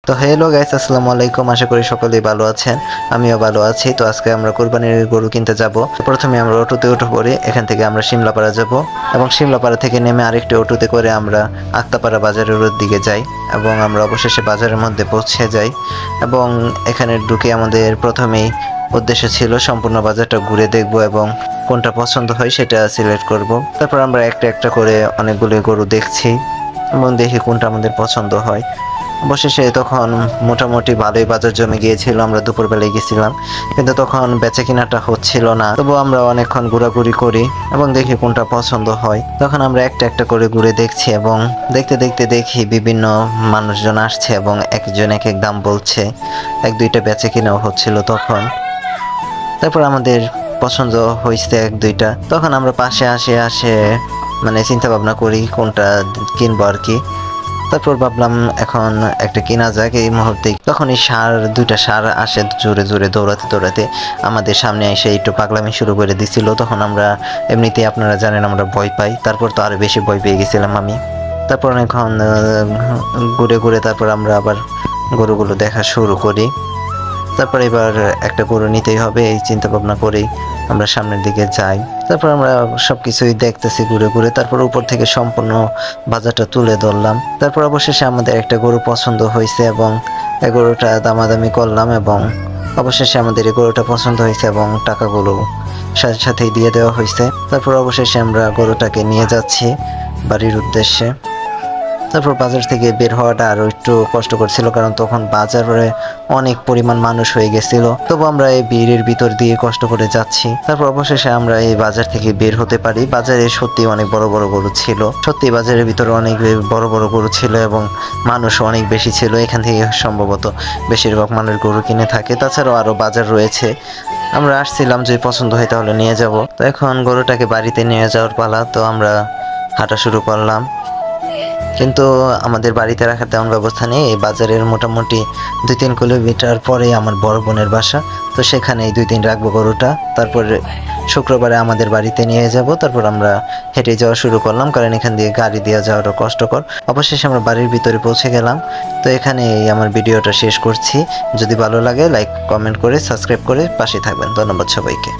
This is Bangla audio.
তো হ্যালো গাইস, আসসালামু আলাইকুম। আশা করি সকলেই ভালো আছেন, আমিও ভালো আছি। তো আজকে আমরা কোরবানির গরু কিনতে যাব। প্রথমে আমরা অটোতে উঠে পড়ি, এখান থেকে আমরা শিমলাপাড়া যাব এবং শিমলাপাড়া থেকে নেমে আরেকটি অটোতে করে আমরা আক্তাপাড়া বাজারের দিকে যাই এবং আমরা অবশেষে বাজারের মধ্যে পৌঁছে যাই এবং এখানে ঢুকে আমাদের প্রথমেই উদ্দেশ্য ছিল সম্পূর্ণ বাজারটা ঘুরে দেখব এবং কোনটা পছন্দ হয় সেটা সিলেক্ট করব। তারপর আমরা একটা একটা করে অনেকগুলো গরু দেখছি এবং দেখি কোনটা আমাদের পছন্দ হয়। অবশেষে তখন মোটামুটি ভালোই বাজার জমে গিয়েছিল, আমরা দুপুরবেলায় গেছিলাম, কিন্তু তখন বেচা কিনাটা হচ্ছিল না। তবু আমরা অনেকক্ষণ ঘোরাঘুরি করি এবং দেখি কোনটা পছন্দ হয়। তখন আমরা একটা একটা করে ঘুরে দেখছি এবং দেখতে দেখতে দেখি বিভিন্ন মানুষজন আসছে এবং একজন এক এক দাম বলছে, এক দুইটা বেচা কিনাও হচ্ছিল তখন। তারপর আমাদের পছন্দ হয়েছে এক দুইটা, তখন আমরা পাশে আসে মানে চিন্তা ভাবনা করি কোনটা কিনবো আর কি। তারপর ভাবলাম এখন একটা কিনা যাক এই মুহূর্তে। তখন এই দুইটা ষাঁড় আসে জোরে জোরে দৌড়াতে আমাদের সামনে এসে একটু পাগলামি শুরু করে দিছিল। তখন আমরা এমনিতেই আপনারা জানেন আমরা ভয় পাই, তারপর তো আরো বেশি ভয় পেয়ে গেছিলাম আমি। তারপর অনেকক্ষণ ঘুরে তারপর আমরা আবার গরুগুলো দেখা শুরু করি। তারপর এবার একটা গরু নিতেই হবে এই চিন্তা ভাবনা করেই আমরা সামনের দিকে যাই। তারপর আমরা সবকিছুই দেখতেছি ঘুরে। তারপর উপর থেকে সম্পূর্ণ বাজারটা তুলে ধরলাম। তারপর অবশেষে আমাদের একটা গরু পছন্দ হয়েছে এবং এই গরুটা দামাদামি করলাম এবং অবশেষে আমাদের এই গরুটা পছন্দ হয়েছে এবং টাকাগুলো সাথেই দিয়ে দেওয়া হয়েছে। তারপর অবশেষে আমরা গরুটাকে নিয়ে যাচ্ছি বাড়ির উদ্দেশ্যে। তারপর বাজার থেকে বের হওয়াটা আরো একটু কষ্ট করছিল, কারণ তখন বাজারে অনেক পরিমাণ মানুষ হয়ে গেছিল। তবু আমরা এই ভিড়ের ভিতর দিয়ে কষ্ট করে যাচ্ছি। তারপর অবশেষে আমরা এই বাজার থেকে বের হতে পারি। বাজারে সত্যি অনেক বড় বড় গরু ছিল, সত্যি বাজারের ভিতরে অনেক বড় বড় গরু ছিল এবং মানুষ অনেক বেশি ছিল। এখান থেকে সম্ভবত বেশিরভাগ মানুষ গরু কিনে থাকে। তাছাড়াও আরো বাজার রয়েছে। আমরা আসছিলাম যদি পছন্দ হয় তাহলে নিয়ে যাব। তো এখন গরুটাকে বাড়িতে নিয়ে যাওয়ার পালা। তো আমরা হাঁটা শুরু করলাম, কিন্তু আমাদের বাড়িতে রাখার তেমন ব্যবস্থা নেই। এই বাজারের মোটামুটি 2-3 কিলোমিটার পরে আমার বড় বোনের বাসা, তো সেখানে 2 দিন রাখবো গরুটা। তারপরে শুক্রবারে আমাদের বাড়িতে নিয়ে যাব। তারপর আমরা হেঁটে যাওয়া শুরু করলাম, কারণ এখান দিয়ে গাড়ি দিয়ে যাওয়াটা কষ্টকর। অবশেষে আমরা বাড়ির ভিতরে পৌঁছে গেলাম। তো এখানে আমার ভিডিওটা শেষ করছি। যদি ভালো লাগে লাইক কমেন্ট করে সাবস্ক্রাইব করে পাশে থাকবেন। ধন্যবাদ সবাইকে।